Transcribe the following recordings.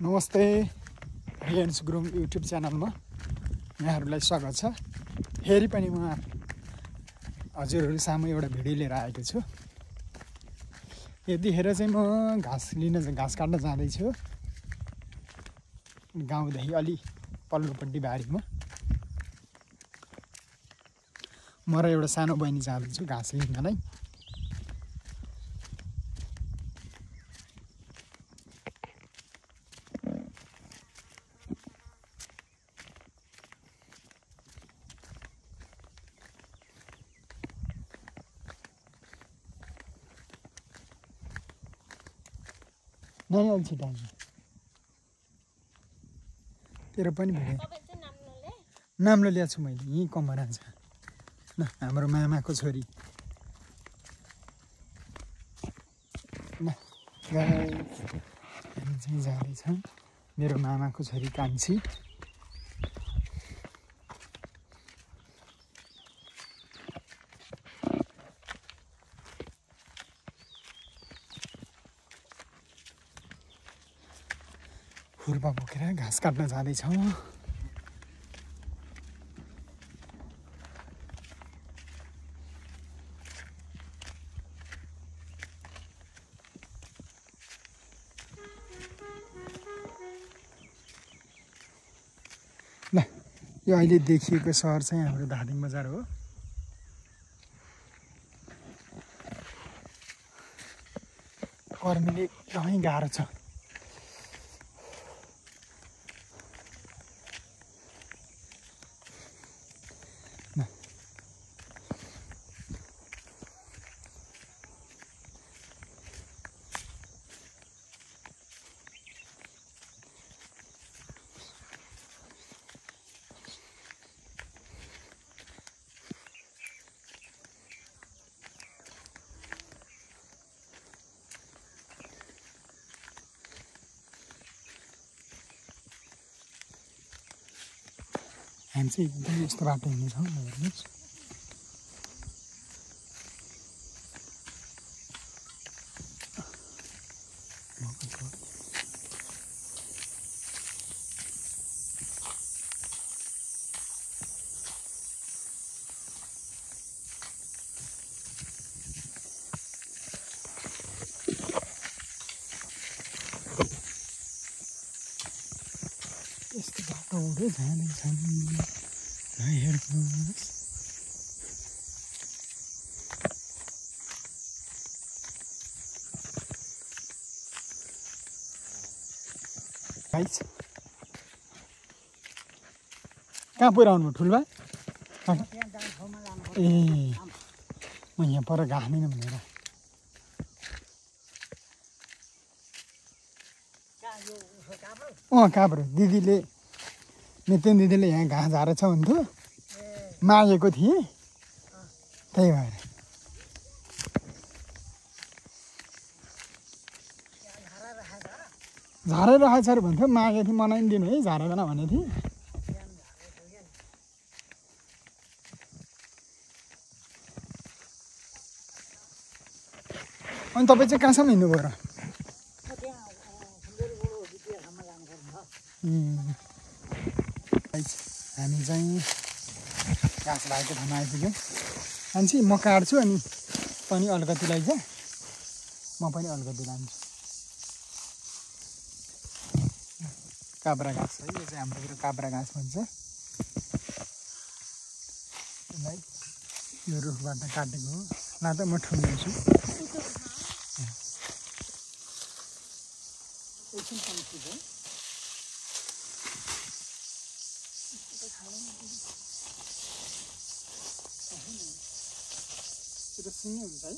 नमस्ते रियन्स गुरुङ युट्युब च्यानलमा यहाँहरूलाई स्वागत छ। फेरि पनि म हजुरहरू सामु एउटा भिडियो लिएर आएको छु। यतिखेर चाहिँ म घाँस काट्न जाँदैछु गाउँदेखि अलि पल्लोपट्टि बारीमा। म र एउटा सानो बहिनी जाँदैछु घाँस लिनलाई। नहीं अलि छिटाइ तेरो पनि भिडियो नाम ल्याएको छु मैले। यहीँ कमरा छ ल, हाम्रो मामाको छोरी ल। हामी चाहिँ जाँदैछौँ। मेरो मामाको छोरी कान्छी। खुर्पा बोकेर घाँस काट्न जाँदैछौँ। ल, यो अहिले देखिएको सहर चाहिँ हाम्रो धादिङ बजार हो। गर्मीले एकदमै गाह्रो छ। हामी चाहिँ एकदम यस्तो बाटो हिँड्नेछौँ। हेर्नुहोस्, यस्तो बाटो हुँदै जाँदैछन्। हेर्नुहोस्, कहाँ पुऱ्याउनु भयो ठुल्बा? ए, म यहाँ पर घाँदिनँ भनेर। काब्रो दिदीले, नितिन दिदीले यहाँ घाँस झारेछ भन्थ्यो, मागेको थिएँ, त्यही भएर। झारेर राखेको छ अरे भन्थ्यो, मागेको थिएँ, मलाई पनि दिनु है झारेर भनेको थिएँ। अनि तपाईँ चाहिँ कहाँसम्म हिँड्नुभयो र? हामी चाहिँ घाँस भएको ठाउँमा आइपुग्यौँ। मान्छे म काट्छु अनि पनि अलिकति लैजा, म पनि अलिकति लान्छु। काब्रा घाँस है, यो चाहिँ हाम्रोतिर काब्रा घाँस भन्छ। यसलाई यो रुखबाट काटेको हो। न त म ठुल्छु। सिँगै हुन्छ है।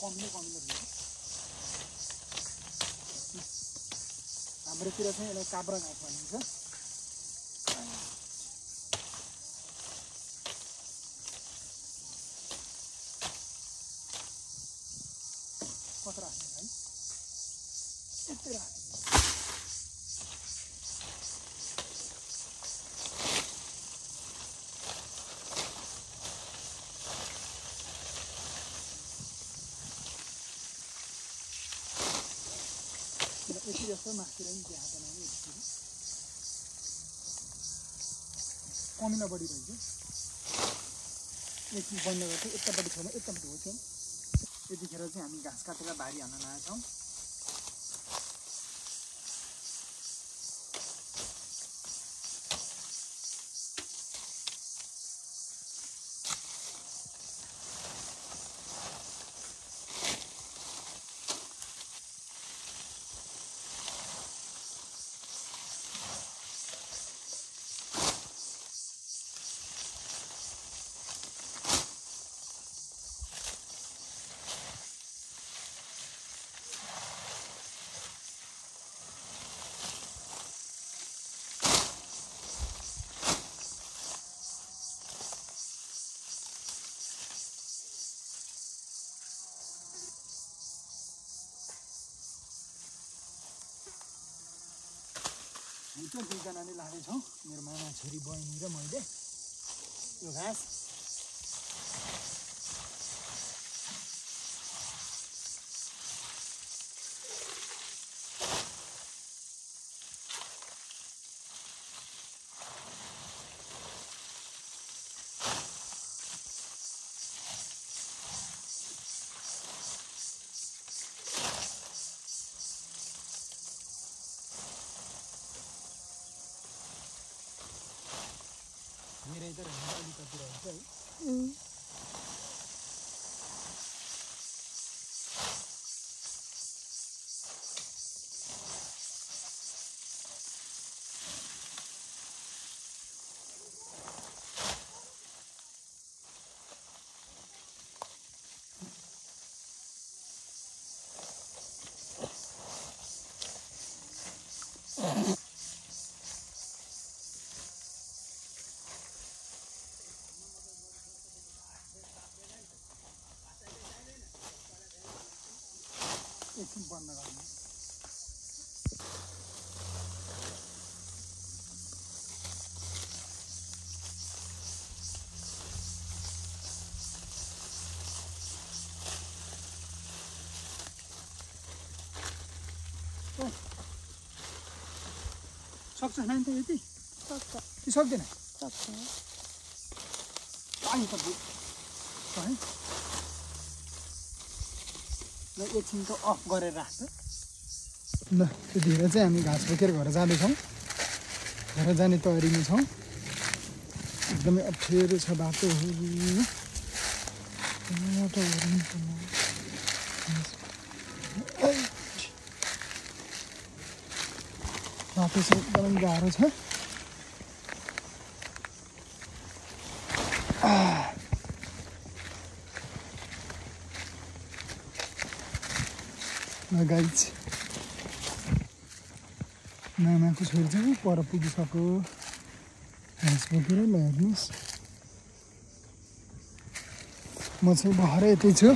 कमिलो हुन्छ। हाम्रोतिर चाहिँ यसलाई काब्रा घाँस भनिन्छ। कत्रो राख्ने है, यति राख्ने। यति जस्तो मास्तिर नि देखाएको नै यतिखेर कमिला बढी रहेछ एकछिन बन्द गर्छु यतापट्टि छैन यतापट्टि हो छौँ यतिखेर चाहिँ हामी घाँस काटेर भारी हान्न लागेछौँ हिजो दुईजनाले लाँदैछौँ मेरो मामा छोरी बहिनी र मैले यो घाँस मेरै त अलिकति रहन्छ है एकछिन बन्द गर्नु सक्छ नानी त यति सक्छ कि सक्दैन सक्छ पानी त है ल एकछिन त अफ गरेर राख्छ ल त्यतिखेर चाहिँ हामी घाँस बोकेर घर जाँदैछौँ घर जाने तयारीमा छौँ एकदमै अप्ठ्यारो छ बाटो बाटो चाहिँ एकदमै गाह्रो छ गाइज मामाको छोरी चाहिँ पर पुगिसक्यो घाँस बोकेर ल हेर्नुहोस् म चाहिँ भरे यतै छु